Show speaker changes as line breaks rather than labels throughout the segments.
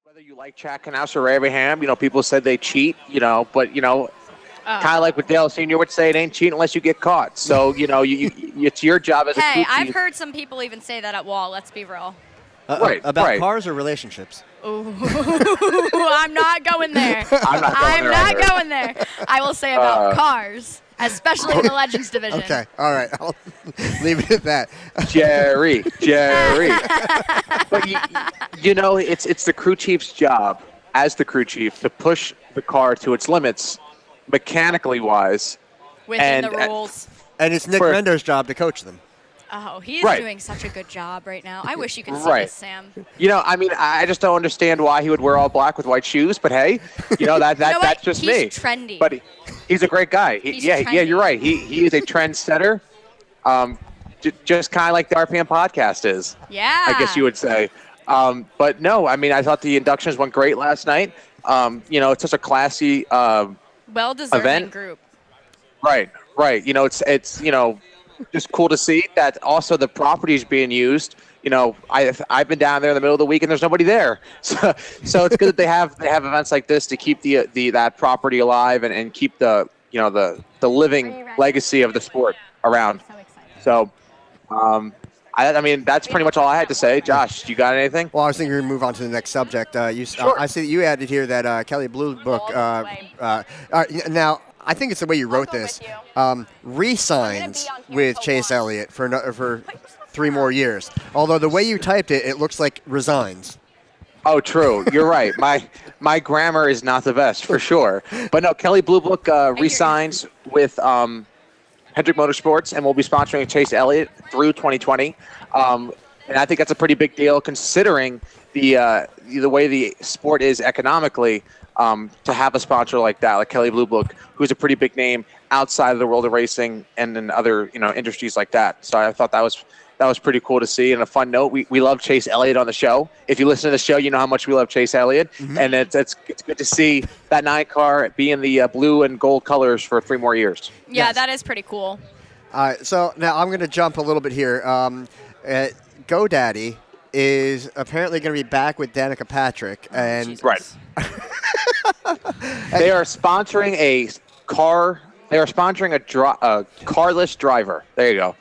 Whether you like Chad Knaus or Abraham, people said they cheat, but kind of like what Dale Sr. would say, it ain't cheating unless you get caught. So, it's your job as a crew chief.
I've heard some people even say that at Wall, let's be real.
About cars or relationships?
Ooh, I'm not going there. I'm not going there. I will say about cars, especially in the Legends division.
Okay, all right. I'll leave it at that.
Jerry. But, it's the crew chief's job as the crew chief to push the car to its limits, mechanically wise.
Within the rules.
And it's Nick Render's job to coach them.
Oh, he is doing such a good job right now. I wish you could see this, Sam.
I just don't understand why he would wear all black with white shoes, but hey, that's just me.
He's trendy.
But he's a great guy. You're right. He is a trendsetter, just kind of like the RPM podcast is.
Yeah.
I guess you would say. But no, I thought the inductions went great last night. It's such a classy
well-deserving
event.
Group.
Right. It's just cool to see that also the property is being used. I've been down there in the middle of the week and there's nobody there. So it's good that they have events like this to keep that property alive and keep the living legacy of the sport around. So that's pretty much all I had to say. Josh, you got anything?
Well, I was thinking we're going to move on to the next subject.
Sure.
I see that you added here that Kelly Blue Book. Now, I think it's the way you wrote this. Re-signs with Chase Elliott for 3 more years. Although the way you typed it, it looks like resigns.
Oh, true. You're right. My grammar is not the best, for sure. But no, Kelly Blue Book re-signs with Hendrick Motorsports and will be sponsoring Chase Elliott through 2020. And I think that's a pretty big deal considering the way the sport is economically. To have a sponsor like that, like Kelly Blue Book, who's a pretty big name outside of the world of racing and in other industries like that. So I thought that was pretty cool to see. And a fun note, we love Chase Elliott on the show. If you listen to the show, you know how much we love Chase Elliott, and it's good to see that 9 car be in the blue and gold colors for 3 more years.
Yeah,
Yes.
That is pretty cool.
So now I'm going to jump a little bit here. GoDaddy is apparently going to be back with Danica Patrick, and
Jesus.
Right. They are sponsoring a car. They are sponsoring a carless driver. There you go.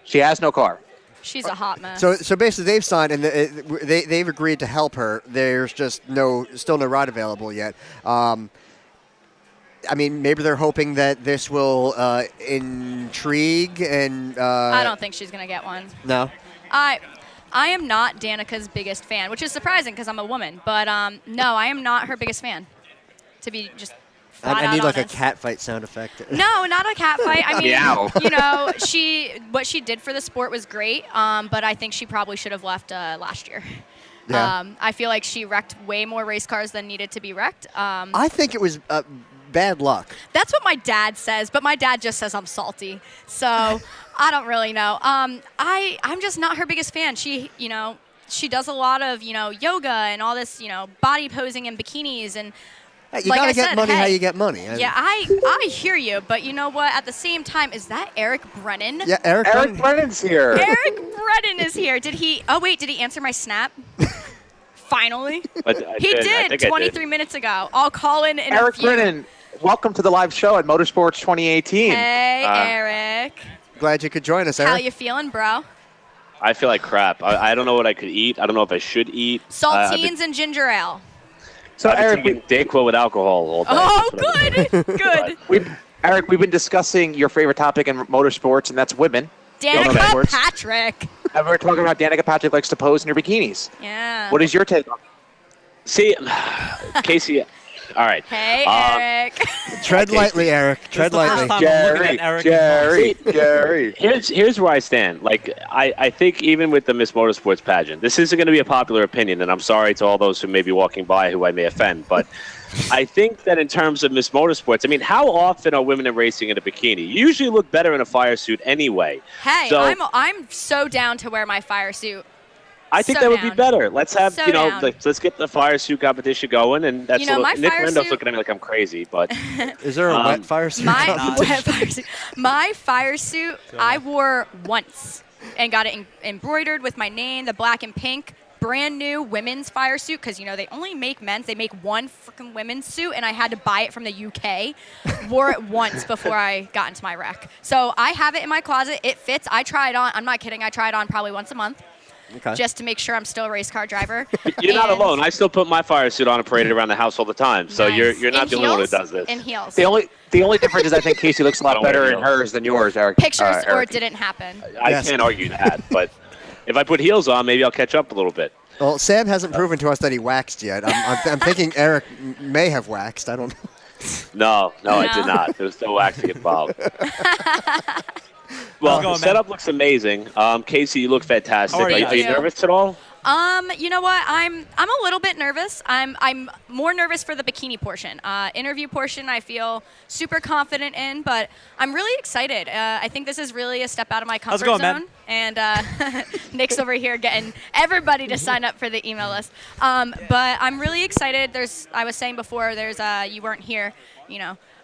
She has no car.
She's a hot mess.
So basically, they've signed and they've agreed to help her. There's just still no ride available yet. Maybe they're hoping that this will intrigue and.
I don't think she's gonna get one.
No.
I am not Danica's biggest fan, which is surprising because I'm a woman. But no, I am not her biggest fan. To be just flat
I need
out
like
honest.
a cat fight sound effect.
No, not a cat fight. I mean,
Meow.
what she did for the sport was great. But I think she probably should have left last year.
Yeah.
I feel like she wrecked way more race cars than needed to be wrecked.
I think it was bad luck.
That's what my dad says, but my dad just says I'm salty. So I don't really know. I'm just not her biggest fan. She does a lot of, yoga and all this, body posing in bikinis and
Hey, you gotta get money how you get money.
Yeah, I hear you, but you know what? At the same time, is that Eric Brennan?
Yeah, Eric
Brennan's here.
Eric Brennan is here. Did he answer my snap? Finally. He did 23 minutes ago. I'll call in
Eric
a few.
Brennan, welcome to the live show at Motorsports 2018.
Hey, Eric.
Glad you could join us, Eric.
How you feeling, bro?
I feel like crap. I don't know what I could eat. I don't know if I should eat.
Saltines and ginger ale.
So
I've been taking Dayquil with alcohol all day.
Oh, good.
Eric, we've been discussing your favorite topic in motorsports, and that's women.
Danica Patrick.
And we're talking about Danica Patrick likes to pose in her bikinis.
Yeah.
What is your take on it?
See, Casey, all right.
Hey, Eric.
Tread lightly, Eric. Tread lightly.
Jerry.
Here's where I stand. Like, I think even with the Miss Motorsports pageant, this isn't going to be a popular opinion, and I'm sorry to all those who may be walking by who I may offend, but I think that in terms of Miss Motorsports, how often are women in racing in a bikini? You usually look better in a fire suit anyway.
Hey,
so,
I'm so down to wear my fire suit.
I think that would be better. Let's have, let's get the fire suit competition going, and that's Nick Rendo's looking at me like I'm crazy, but
is there a wet fire suit?
My fire suit, I wore once and got it embroidered with my name, the black and pink. brand new women's fire suit because, they only make men's. They make one freaking women's suit, and I had to buy it from the UK. Wore it once before I got into my wreck. So I have it in my closet. It fits. I try it on. I'm not kidding. I try it on probably once a month. Okay. Just to make sure I'm still a race car driver.
You're not alone. I still put my fire suit on and parade it around the house all the time. So
nice.
you're not the only one who does this.
In heels.
The only difference is I think Casey looks a lot better in hers than yours, Eric.
Pictures or
Eric.
it didn't happen.
I can't argue that, but if I put heels on, maybe I'll catch up a little bit.
Well, Sam hasn't proven to us that he waxed yet. I'm thinking Eric may have waxed. I don't know.
No, I did not. There was no waxing involved. Well, the setup looks amazing. Casey, you look fantastic. Are you nervous at all?
You know what? I'm a little bit nervous. I'm more nervous for the bikini portion. Interview portion, I feel super confident in, but I'm really excited. I think this is really a step out of my comfort zone.
Man?
And Nick's over here getting everybody to sign up for the email list. But I'm really excited. I was saying before, you weren't here,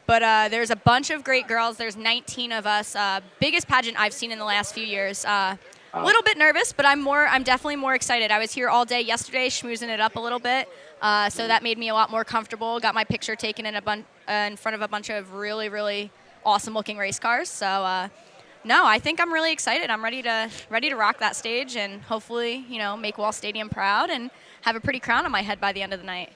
But there's a bunch of great girls. There's 19 of us. Biggest pageant I've seen in the last few years. A little bit nervous, but I'm definitely more excited. I was here all day yesterday, schmoozing it up a little bit, so that made me a lot more comfortable. Got my picture taken in front of a bunch of really, really awesome-looking race cars. So, no, I think I'm really excited. I'm ready to rock that stage and hopefully, make Wall Stadium proud and have a pretty crown on my head by the end of the night.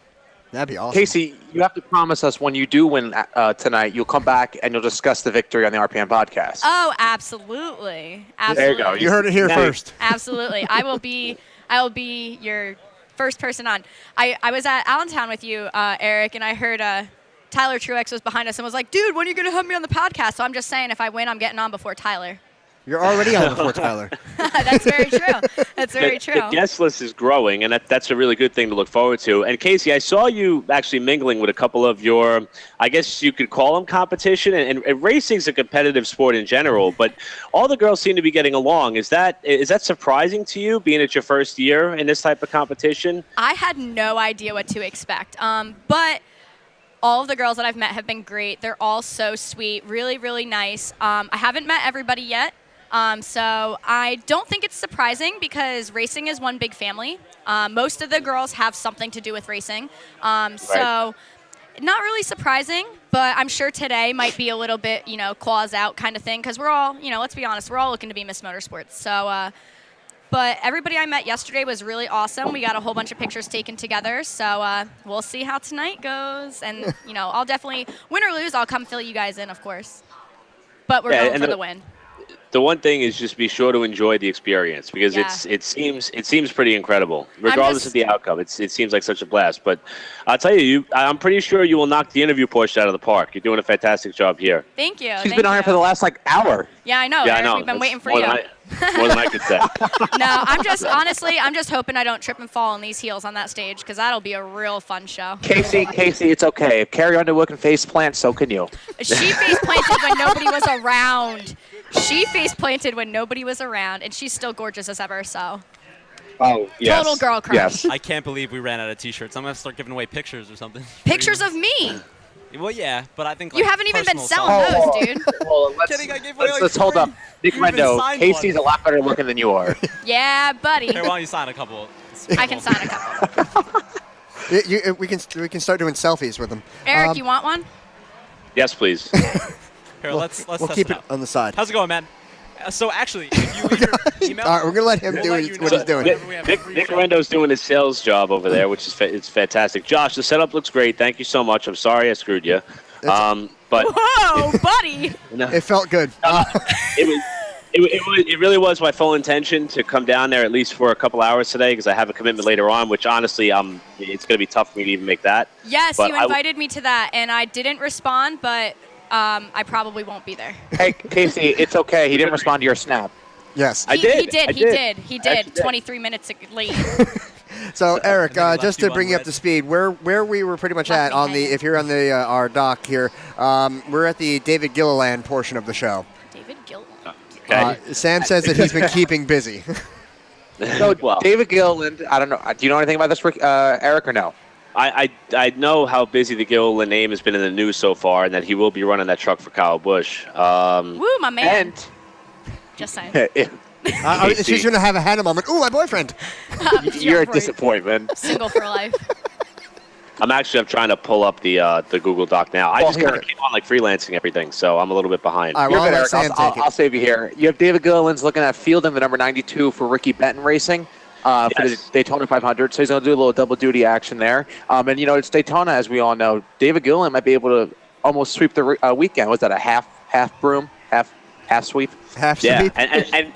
That'd be awesome.
Casey, you have to promise us when you do win tonight, you'll come back and you'll discuss the victory on the RPM podcast.
Oh, absolutely.
There you go.
You heard it here first.
Absolutely. I will be your first person on. I was at Allentown with you, Eric, and I heard Tyler Truex was behind us and was like, dude, when are you going to have me on the podcast? So I'm just saying if I win, I'm getting on before Tyler.
You're already on before Tyler.
That's very true. That's very true.
The guest list is growing, and that's a really good thing to look forward to. And Casey, I saw you actually mingling with a couple of your, I guess you could call them competition, and racing's a competitive sport in general, but all the girls seem to be getting along. Is that surprising to you, being at your first year in this type of competition?
I had no idea what to expect, but all of the girls that I've met have been great. They're all so sweet, really, really nice. I haven't met everybody yet. So I don't think it's surprising because racing is one big family. Most of the girls have something to do with racing. So not really surprising, but I'm sure today might be a little bit, claws out kind of thing because we're all, let's be honest, we're all looking to be Miss Motorsports. So, but everybody I met yesterday was really awesome. We got a whole bunch of pictures taken together. So we'll see how tonight goes. And, I'll definitely, win or lose, I'll come fill you guys in, of course. But we're going for the win.
The one thing is just be sure to enjoy the experience because it seems pretty incredible, regardless of the outcome. It seems like such a blast. But I'll tell you, I'm pretty sure you will knock the interview portion out of the park. You're doing a fantastic job here.
Thank you.
She's been on here for the last hour.
Yeah, I know.
Yeah, I know.
We've been waiting for you.
More than I could say.
No, I'm just hoping I don't trip and fall on these heels on that stage because that'll be a real fun show.
Casey, it's okay. If Carrie Underwood can face plant, so can you.
She face planted when nobody was around. She face planted when nobody was around, and she's still gorgeous as ever. So.
Oh, yes.
Total girl crush.
Yes.
I can't believe we ran out of T-shirts. I'm gonna start giving away pictures or something.
Pictures of me.
Well, yeah, but I think
you haven't even been selling those, dude.
Well, let's hold up. Nick Rendo, Casey's a lot better looking than you are.
Yeah, buddy.
Here, why don't you sign a couple?
I can sign a couple.
We can start doing selfies with them.
Eric, you want one?
Yes, please.
Here, let's
we'll keep it on the side.
How's it going, man? So actually, if you leave your email,
all right, we're gonna let him do what he's doing.
Nick Rendo's doing his sales job over there, which is it's fantastic. Josh, the setup looks great. Thank you so much. I'm sorry I screwed you. But
whoa, buddy!
It felt good.
It really was my full intention to come down there at least for a couple hours today because I have a commitment later on, which honestly, it's going to be tough for me to even make that.
Yes, but you invited me to that, and I didn't respond, but I probably won't be there.
Hey, Casey, it's okay. He didn't respond to your snap.
Yes.
He did. 23 minutes late.
So, Eric, just to bring you up to speed, where we were pretty much at on if you're on the our dock here, we're at the David Gilliland portion of the show.
David Gilliland.
Okay.
Sam says that he's been keeping busy.
So, David Gilliland, I don't know. Do you know anything about this, Eric, or no?
I know how busy the Gilliland name has been in the news so far, and that he will be running that truck for Kyle Busch.
Woo, my man.
And
just saying.
She's going to have a Hannah moment. Ooh, my boyfriend.
You're a disappointment.
Single for life.
I'm trying to pull up the Google Doc now. I just kind of came on like freelancing everything, so I'm a little bit behind.
All right,
You're
well,
good, Eric. I'll save you here. You have David Gilliland's looking at fielding the number 92 for Ricky Benton Racing for the Daytona 500. So he's going to do a little double duty action there. And it's Daytona, as we all know. David Gilliland might be able to almost sweep the weekend. Was that a half broom, half sweep?
Half
yeah,
sweep.
and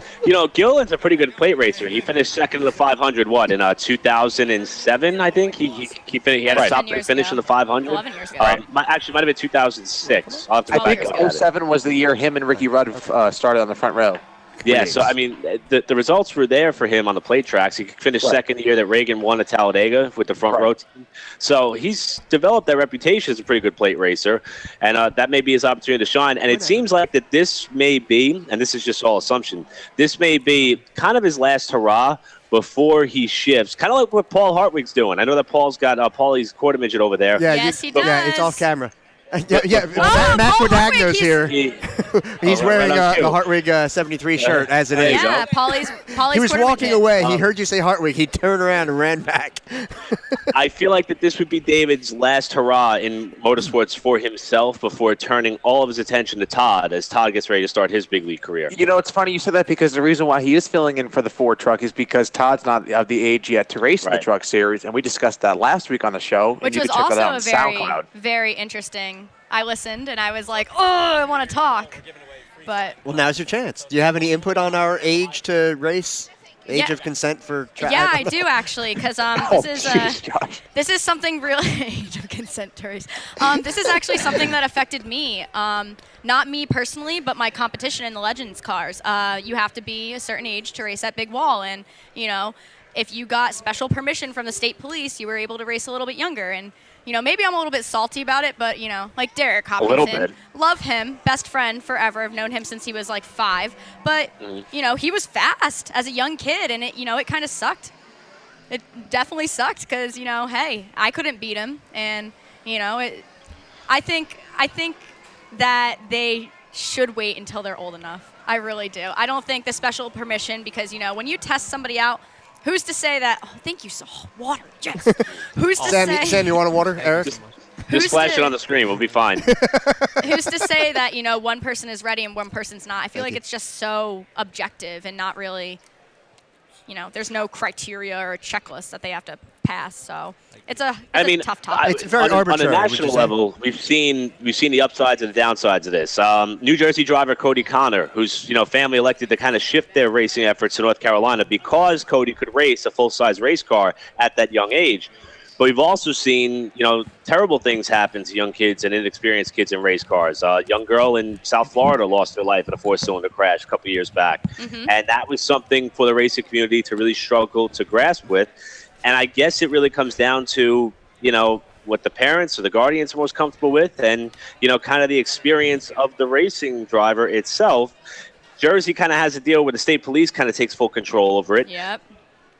Gilliland's a pretty good plate racer. He finished second in the 500. In 2007, I think he had a top finish in the 500.
11 years ago.
Actually, might have been 2006. I'll have to
I think 07 was the year him and Ricky Rudd started on the front row.
Yeah, so I mean, the results were there for him on the plate tracks. He finished second the year that Reagan won at Talladega with the front row team. So he's developed that reputation as a pretty good plate racer, and that may be his opportunity to shine. And it seems like that this may be, and this is just all assumption, this may be kind of his last hurrah before he shifts, kind of like what Paul Hartwig's doing. I know that Paul's got Paulie's quarter midget over there.
Yeah,
yes, he does.
Yeah, it's off camera.
Oh,
Matt
Paul
Quadagno's
Hartwig,
here. He's wearing the Hartwig 73 shirt as it is.
Yeah, Paulie's
He was walking
midget.
away. He heard you say Hartwig. He turned around and ran back.
I feel like that this would be David's last hurrah in motorsports for himself before turning all of his attention to Todd as Todd gets ready to start his big league career.
It's funny you said that because the reason why he is filling in for the Ford truck is because Todd's not of the age yet to race in the truck series, and we discussed that last week on the show.
Which
and
was
you can check that out
also
on
a
SoundCloud.
very interesting. I listened and I was like, oh, I want to talk. But
Well, now's your chance. Do you have any input on our age to race? Age of consent for track?
yeah, I do actually, because this is something really age of consent to race. This is actually something that affected me. Not me personally, but my competition in the Legends cars. You have to be a certain age to race at Big Wall, and if you got special permission from the state police, you were able to race a little bit younger. And maybe I'm a little bit salty about it, but, like Derek Hopkinson.
A little bit.
Love him. Best friend forever. I've known him since he was like 5. But, he was fast as a young kid, and it kind of sucked. It definitely sucked because, hey, I couldn't beat him. And, I think that they should wait until they're old enough. I really do. I don't think the special permission because, when you test somebody out, who's to say that? Oh, thank you. So water, yes. Who's to say?
Sam, you want a water, Eric?
Just flash it on the screen. We'll be fine.
Who's to say that one person is ready and one person's not? I feel like it's just so objective and not really. There's no criteria or a checklist that they have to pass. So it's a tough topic.
It's very arbitrary.
On a national level, we've seen the upsides and the downsides of this. New Jersey driver Cody Connor, whose family elected to kind of shift their racing efforts to North Carolina because Cody could race a full-size race car at that young age. But we've also seen, terrible things happen to young kids and inexperienced kids in race cars. A young girl in South Florida lost her life in a 4-cylinder crash a couple years back. Mm-hmm. And that was something for the racing community to really struggle to grasp with. And I guess it really comes down to, what the parents or the guardians are most comfortable with and, kind of the experience of the racing driver itself. Jersey kind of has a deal where the state police kind of takes full control over it.
Yep.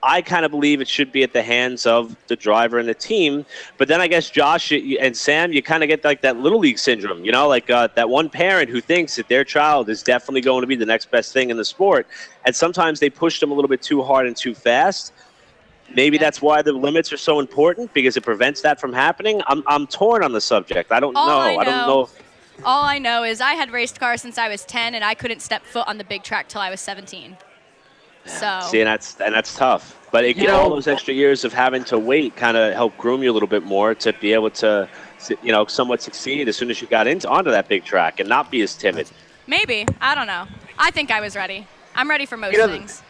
I kind of believe it should be at the hands of the driver and the team. But then I guess Josh and Sam, you kind of get like that little league syndrome, like that one parent who thinks that their child is definitely going to be the next best thing in the sport. And sometimes they push them a little bit too hard and too fast. Maybe that's why the limits are so important because it prevents that from happening. I'm torn on the subject. I don't know. I don't know.
All I know is I had raced cars since I was 10, and I couldn't step foot on the big track till I was 17. So
see, and that's tough. But all those extra years of having to wait kind of help groom you a little bit more to be able to, somewhat succeed as soon as you got onto that big track and not be as timid.
Maybe. I don't know. I think I was ready. I'm ready for most things.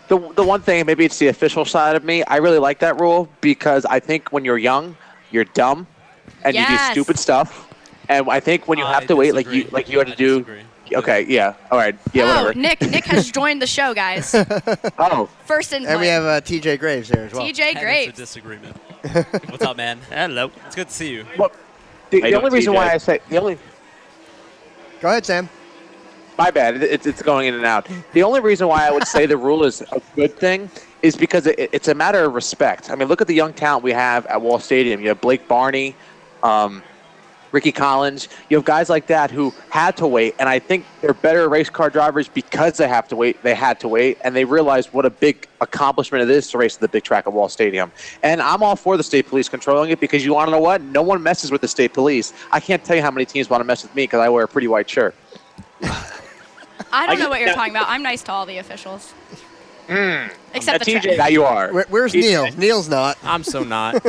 The one thing, maybe it's the official side of me, I really like that rule because I think when you're young, you're dumb and you do stupid stuff. And I think when you have to wait, like you had to do.
Disagree.
Okay, yeah. All right. Yeah, whatever.
Nick has joined the show, guys. First in
And we have TJ Graves here as well.
TJ Graves.
It's a disagreement. What's up, man? Hello. It's good to see you.
Well, the only reason why I say
Go ahead, Sam.
My bad. It's going in and out. The only reason why I would say the rule is a good thing is because it's a matter of respect. I mean, look at the young talent we have at Wall Stadium. You have Blake Barney. Ricky Collins. You have guys like that who had to wait, and I think they're better race car drivers because they have to wait. They had to wait, and they realized what a big accomplishment it is to race at the big track at Wall Stadium. And I'm all for the state police controlling it because you want to know what? No one messes with the state police. I can't tell you how many teams want to mess with me because I wear a pretty white shirt.
I don't know what you're talking about. I'm nice to all the officials. Except the
TJ,
Now you are. Where's Neil? Neil's not.
I'm so not.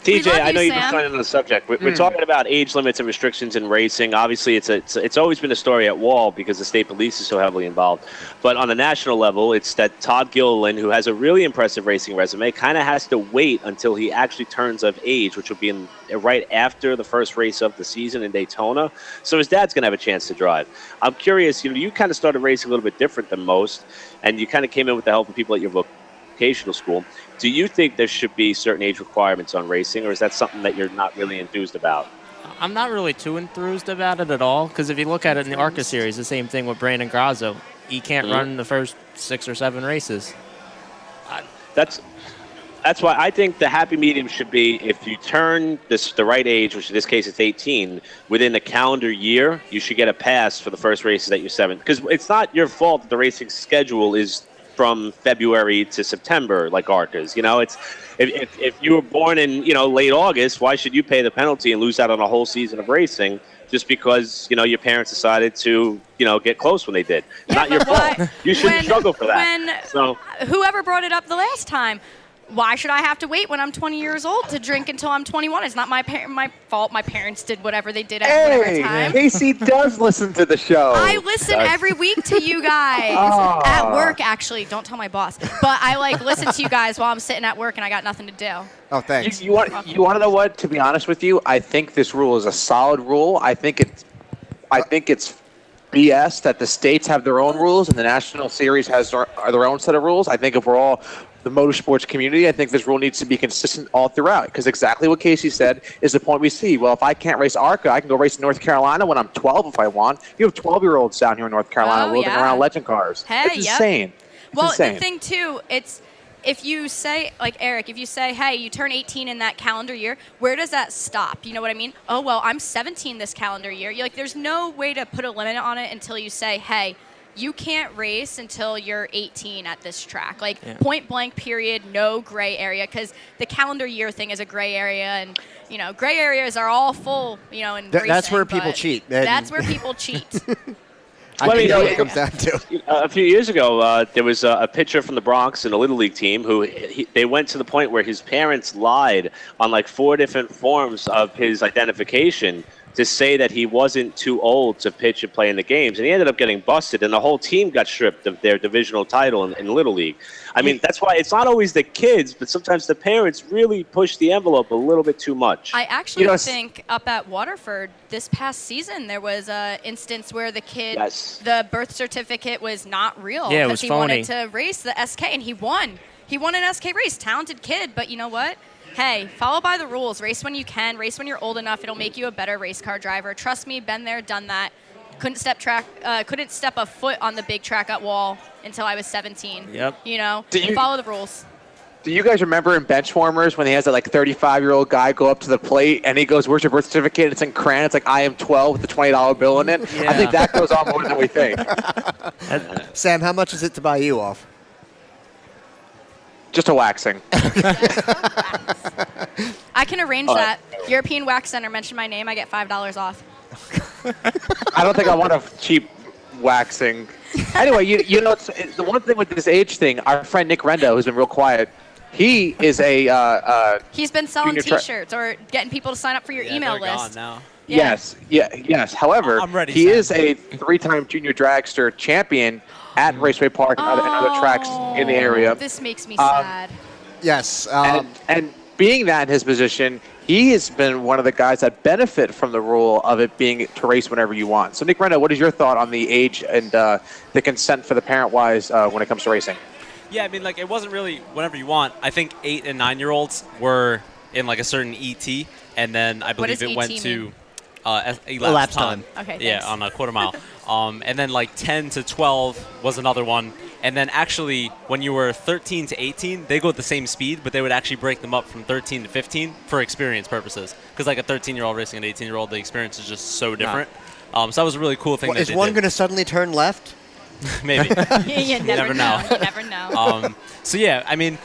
TJ, I know you've been
Sam.
signing on the subject. We're talking about age limits and restrictions in racing. Obviously, it's always been a story at Wall because the state police is so heavily involved. But on a national level, it's that Todd Gilliland, who has a really impressive racing resume, kind of has to wait until he actually turns of age, which will be right after the first race of the season in Daytona. So his dad's going to have a chance to drive. I'm curious, you kind of started racing a little bit different than most, and you kind of came in with the help of people at your vocational school. Do you think there should be certain age requirements on racing, or is that something that you're not really enthused about?
I'm not really too enthused about it at all, because if you look at it in the ARCA series, the same thing with Brandon Grasso. He can't run the first 6 or 7 races.
That's why I think the happy medium should be if you turn the right age, which in this case it's 18, within a calendar year, you should get a pass for the first races at your 7th. Because it's not your fault that the racing schedule is from February to September, like ARCA's. It's if you were born in late August, why should you pay the penalty and lose out on a whole season of racing just because your parents decided to get close when they did?
Yeah,
Not your fault. You shouldn't struggle for that. So
whoever brought it up the last time, why should I have to wait when I'm 20 years old to drink until I'm 21? It's not my fault. My parents did whatever they did at whatever time.
Casey does listen to the show.
I listen every week to you guys at work. Actually, don't tell my boss. But I listen to you guys while I'm sitting at work and I got nothing to do.
Oh, thanks.
You want to know what? To be honest with you, I think this rule is a solid rule. I think it's BS that the states have their own rules and the national series has their own set of rules. I think if we're all the motorsports community, I think this rule needs to be consistent all throughout, because exactly what Casey said is the point we see. Well, if I can't race ARCA, I can go race in North Carolina when I'm 12 if I want. You have 12-year-olds down here in North Carolina roving around legend cars.
Hey,
it's insane.
Well,
insane.
The thing, too, it's if you say, like Eric, if you say, hey, you turn 18 in that calendar year, where does that stop? You know what I mean? Oh, well, I'm 17 this calendar year. There's no way to put a limit on it until you say, hey, you can't race until you're 18 at this track. Point blank, period, no gray area, because the calendar year thing is a gray area, and, gray areas are all full, in racing.
That's where people cheat.
That's where people cheat.
I think what it comes down to.
A few years ago, there was a pitcher from the Bronx in a Little League team who they went to the point where his parents lied on 4 different forms of his identification to say that he wasn't too old to pitch and play in the games. And he ended up getting busted, and the whole team got stripped of their divisional title in Little League. I mean, that's why it's not always the kids, but sometimes the parents really push the envelope a little bit too much.
I actually think up at Waterford this past season, there was an instance where the kid, the birth certificate was not real.
Yeah, it was
he
phony.
wanted to race the SK, and he won. He won an SK race. Talented kid, but you know what? Hey, follow by the rules. Race when you can. Race when you're old enough. It'll make you a better race car driver. Trust me, been there, done that. Couldn't step a foot on the big track at Wall until I was 17.
Yep.
Follow the rules.
Do you guys remember in Benchwarmers when he has that 35-year-old guy go up to the plate and he goes, "Where's your birth certificate?" It's in crayon. It's I am 12 with a $20 bill in it.
Yeah.
I think that goes on more than we think.
Sam, how much is it to buy you off?
Just a waxing.
I can arrange that. European Wax Center, mention my name. I get $5 off.
I don't think I want a cheap waxing. Anyway, it's the one thing with this age thing. Our friend Nick Rendo, who's been real quiet, he is
he's been selling T-shirts or getting people to sign up for your email
they're
list.
Gone now.
Yeah.
Yes. However,
I'm ready,
he
Sam.
is a 3-time junior dragster champion at Raceway Park and other tracks in the area.
This makes me sad.
Yes.
And being that in his position, he has been one of the guys that benefit from the rule of it being to race whenever you want. So, Nick Rendo, what is your thought on the age and the consent for the parent-wise when it comes to racing?
Yeah, I mean, it wasn't really whenever you want. I think 8- and 9-year-olds were in a certain ET, and then I believe it went to elapsed time.
Okay,
yeah,
thanks.
on a quarter mile. And then 10 to 12 was another one. And then actually, when you were 13 to 18, they go at the same speed, but they would actually break them up from 13 to 15 for experience purposes. Because like a 13-year-old racing an 18-year-old, the experience is just so different. So that was a really cool thing.
Is one going to suddenly turn left?
Maybe.
You never know. You never know.
So yeah, I mean,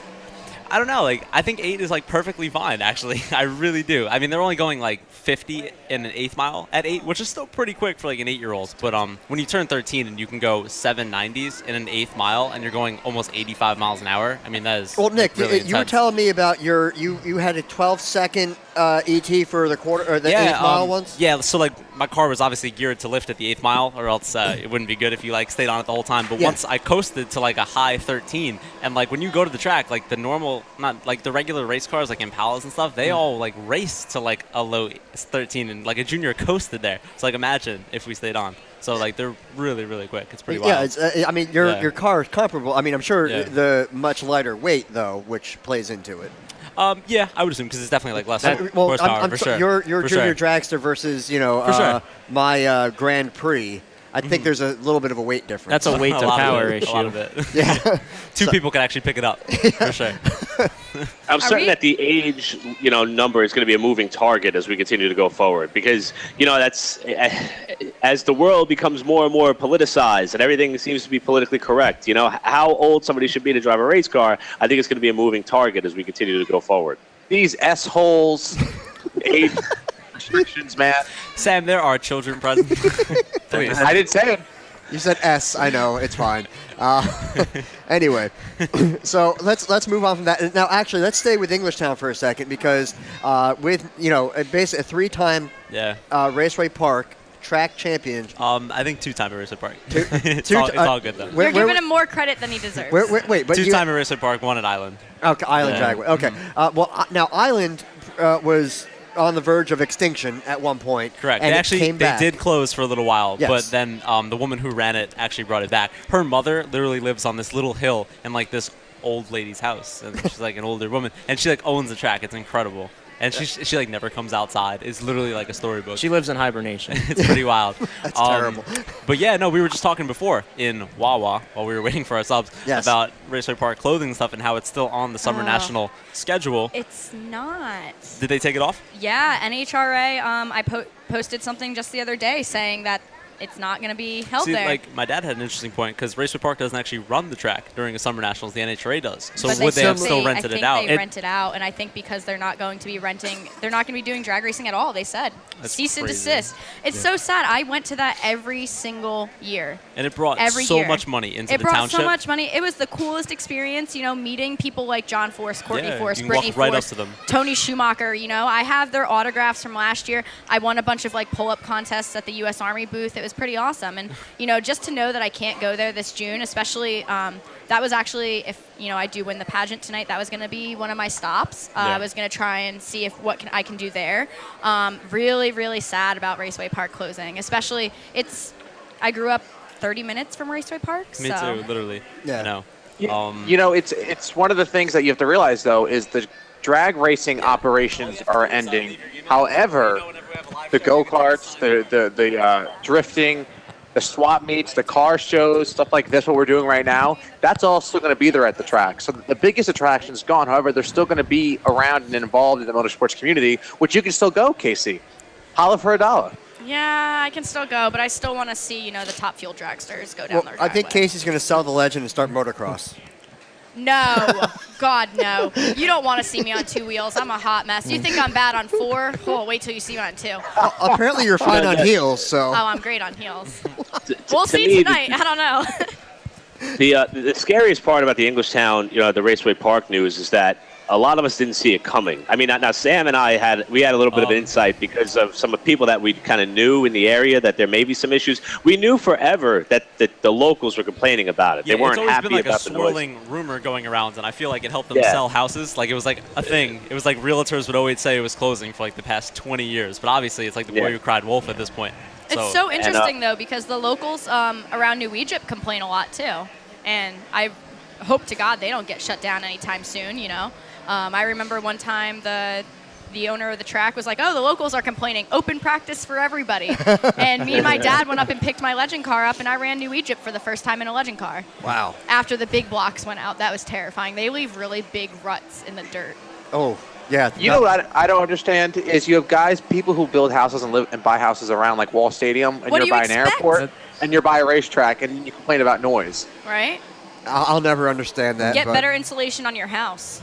I don't know. Like, I think 8 is like perfectly fine. Actually, I really do. I mean, they're only going like 50 in an eighth mile at 8, which is still pretty quick for like an 8-year-old. But when you turn 13 and you can go 790s in an eighth mile and you're going almost 85 miles an hour, I mean that is.
Well, Nick,
really
you were telling me about you had a 12-second ET for the quarter or the eighth mile once.
Yeah, so like my car was obviously geared to lift at the eighth mile, or else it wouldn't be good if you like stayed on it the whole time. But once I coasted to like a high 13, and like when you go to the track, like the normal, not like the regular race cars like Impalas and stuff, they all like race to like a low 13, and like a junior coasted there. So like imagine if we stayed on. So like they're really, really quick. It's pretty wild.
Yeah, I mean your car is comparable. I mean I'm sure the much lighter weight though, which plays into it.
Yeah, I would assume because it's definitely like less horsepower for sure.
Your
for
junior
sure.
dragster versus my Grand Prix. I think there's a little bit of a weight difference.
That's a weight to power issue.
A lot of it.
Yeah.
Two people can actually pick it up for sure.
I'm certain that the age, number is going to be a moving target as we continue to go forward because, that's as the world becomes more and more politicized and everything seems to be politically correct. How old somebody should be to drive a race car, I think it's going to be a moving target as we continue to go forward.
These S-holes, age restrictions, man.
Sam, there are children present. Please.
I didn't say it.
You said S. I know. It's fine. Anyway, so let's move on from that. Now, actually, let's stay with Englishtown for a second because with basically a 3-time Raceway Park track champion.
I think 2-time at Raceway Park.
It's
all good though.
You're giving him more credit than he deserves.
Wait, but
2-time at Raceway Park, 1 at Island.
Okay, Island Dragway. Okay. Now Island was on the verge of extinction at one point.
Correct.
And
they did close for a little while,
yes.
but then the woman who ran it actually brought it back. Her mother literally lives on this little hill in like this old lady's house, and she's like an older woman, and she like owns the track. It's incredible. And she like never comes outside. It's literally like a storybook.
She lives in hibernation.
It's pretty wild.
That's terrible.
But yeah, no, we were just talking before in Wawa while we were waiting for our subs about Raceway Park clothing and stuff and how it's still on the Summer National schedule.
It's not.
Did they take it off?
Yeah, NHRA. I posted something just the other day saying that it's not going to be held there.
Like my dad had an interesting point because Raceway Park doesn't actually run the track during the Summer Nationals. The NHRA does. So
but
would they have still rented it out?
I think they rent it out, and I think because they're not going to be doing drag racing at all. They said cease and desist. It's so sad. I went to that every single year.
And it brought much money into the township.
It brought so much money. It was the coolest experience, meeting people like John Force, Courtney Force, Brittany
walk right
Force,
up to them.
Tony Schumacher. I have their autographs from last year. I won a bunch of like pull-up contests at the U.S. Army booth. It was pretty awesome. And, just to know that I can't go there this June, especially that was actually, if, I do win the pageant tonight, that was going to be one of my stops. I was going to try and see I can do there. Really, really sad about Raceway Park closing, especially I grew up 30 minutes from Raceway Park.
Me too, literally.
Yeah.
I know.
It's one of the things that you have to realize, though, is the drag racing operations are ending. However, the go-karts, the drifting, the swap meets, the car shows, stuff like this, what we're doing right now, that's all still going to be there at the track. So the biggest attraction is gone. However, they're still going to be around and involved in the motorsports community, which you can still go, Casey. Holla for $1.
Yeah, I can still go, but I still want to see, the top fuel dragsters go down their driveway.
I think Casey's going to sell the Legend and start motocross.
No. God, no. You don't want to see me on 2 wheels. I'm a hot mess. You think I'm bad on 4? Oh, wait till you see me on 2.
Apparently you're fine on heels, so.
Oh, I'm great on heels. We'll see tonight. I don't know.
The scariest part about the Englishtown, the Raceway Park news is that a lot of us didn't see it coming. I mean, now Sam and I had a little bit of insight because of some of the people that we kind of knew in the area that there may be some issues. We knew forever that the locals were complaining about it. They weren't happy about the noise.
It's always been like a swirling rumor going around, and I feel like it helped them sell houses. Like it was like a thing. It was like realtors would always say it was closing for like the past 20 years, but obviously it's like the boy who cried wolf at this point.
It's so interesting though because the locals around New Egypt complain a lot too, and I hope to God they don't get shut down anytime soon. I remember one time the the owner of the track was like, oh, the locals are complaining. Open practice for everybody. And me and my dad went up and picked my legend car up, and I ran New Egypt for the first time in a legend car.
Wow.
After the big blocks went out, that was terrifying. They leave really big ruts in the dirt.
Oh, yeah.
You know what I don't understand is you have people who build houses and live and buy houses around like Wall Stadium, and
What do
you're
you
by an
expect?
airport, and you're by a racetrack, and you complain about noise.
Right?
I'll never understand that.
Get
but
better insulation on your house.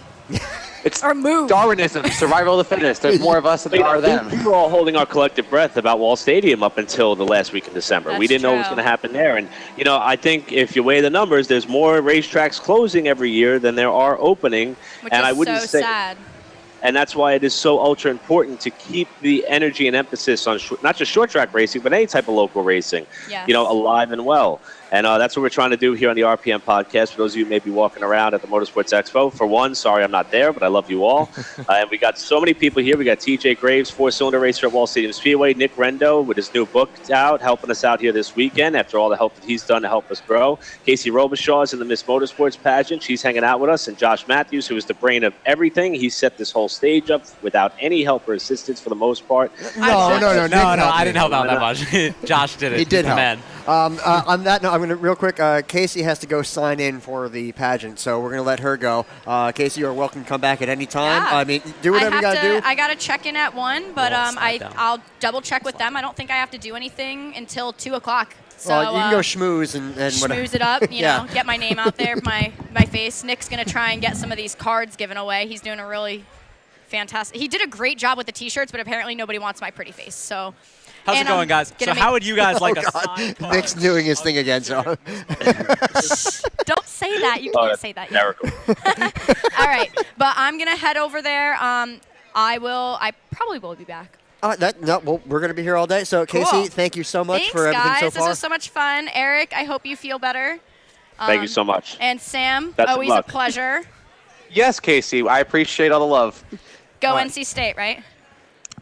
It's
Or move.
Darwinism, survival of the fittest. There's more of us than there are them.
We were all holding our collective breath about Wall Stadium up until the last week in December.
That's
we didn't know what was
true.
going to happen there. And, I think if you weigh the numbers, there's more racetracks closing every year than there are opening.
Which
and
is
I wouldn't
so
say,
sad.
And that's why it is so ultra important to keep the energy and emphasis on not just short track racing, but any type of local racing,
Yes.
Alive and well. And that's what we're trying to do here on the RPM podcast. For those of you who may be walking around at the Motorsports Expo, for one, sorry I'm not there, but I love you all. And we got so many people here. We got TJ Graves, four-cylinder racer at Wall Stadium Speedway. Nick Rendo with his new book out, helping us out here this weekend after all the help that he's done to help us grow. Casey Robicheau is in the Miss Motorsports pageant. She's hanging out with us. And Josh Matthews, who is the brain of everything. He set this whole stage up without any help or assistance for the most part.
No,
I didn't help out that much. Josh did it.
He did
He's the
help.
man.
On that note, I'm going to real quick. Casey has to go sign in for the pageant, so we're going to let her go. Casey, you're welcome to come back at any time.
Yeah.
I mean, do whatever you got to do.
I got to check in at 1, but
Well, slide down.
I'll double check with them. I don't think I have to do anything until 2 o'clock. So
Well, you can go schmooze and whatever.
schmooze it up,
Yeah.
know, get my name out there, my face. Nick's going to try and get some of these cards given away. He's doing a really fantastic. He did a great job with the T-shirts, but apparently nobody wants my pretty face. So
How's it going, guys? So how would you guys like a signed card?
Nick's doing his thing again, so.
Don't say that. You can't say that yet. All right, but I'm gonna head over there. I probably will be back.
We're going to be here all day. So, Casey,
Cool.
thank you so much
Thanks,
for everything
guys.
so
This
far.
was so much fun. Eric, I hope you feel better.
Thank you so much.
And Sam,
Best of
always a
luck.
pleasure.
Yes, Casey, I appreciate all the love.
Go
All right.
NC State, right?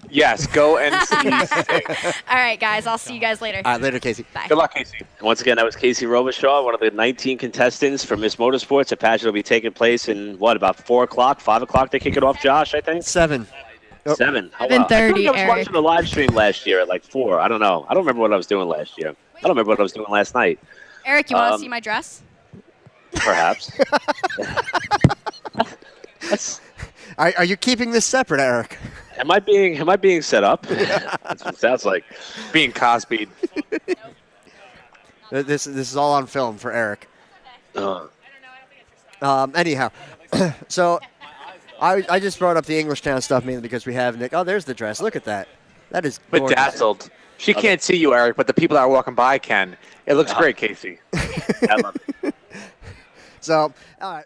Yes, go NC.
All right, guys. I'll see you guys later.
All right, later, Casey.
Bye.
Good luck, Casey.
Once again, that was Casey Robicheau, one of the 19 contestants for Miss Motorsports. A pageant will be taking place in, about 4 o'clock, 5 o'clock they kick it off, Josh, I think?
7. Oh.
7. Oh, wow.
7:30,
I think I was
Eric.
watching the live stream last year at like 4. I don't know. I don't remember what I was doing last year. I don't remember what I was doing last night.
Eric, you want to see my dress?
Perhaps.
Are you keeping this separate, Eric?
Am I being set up? That's what it sounds like.
Being Cosby.
This is all on film for Eric. Anyhow, so I just brought up the Englishtown stuff mainly because we have Nick. Oh, there's the dress. Look at that. That is gorgeous.
Bedazzled. She can't see you, Eric, but the people that are walking by can. It looks great, Casey.
I love it.
So, all right.